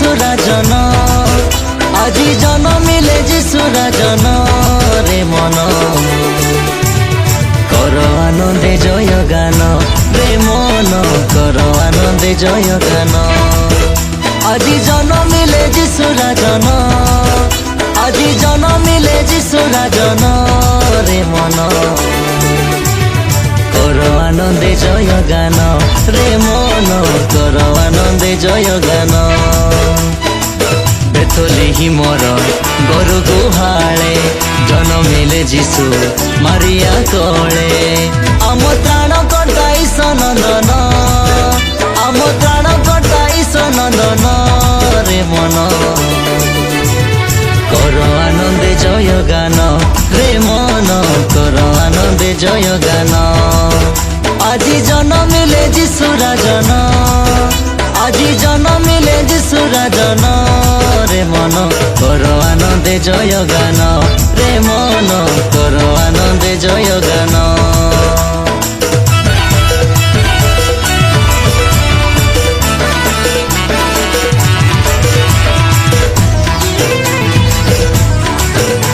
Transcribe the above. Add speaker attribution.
Speaker 1: যিশুরাজন আজি জন্মিলে যিশুরাজন রে মন কর আনন্দে জয় গান রে মন কর আনন্দে জয় গান আজি জন্মিলে যিশুরাজন আজি জন্মিলে যিশুরাজন রে মন কর আনন্দে জয় গান রে মন কর আনন্দে জয় গান বেথলেহিমর গরু গুহালে জন্মিলে যিশু মারিয়া কোলে আম ত্রাণ কর্তা ঈশ নন্দন আম ত্রাণ কর্তা ঈশ নন্দন রে মন কর আনন্দে জয় গান রে মন কর আনন্দে জয় গান আজি জন্মিলে যিশুরাজন আজি জন্মিলে যিশুরাজন রে মন কর আনন্দে জয় গান রে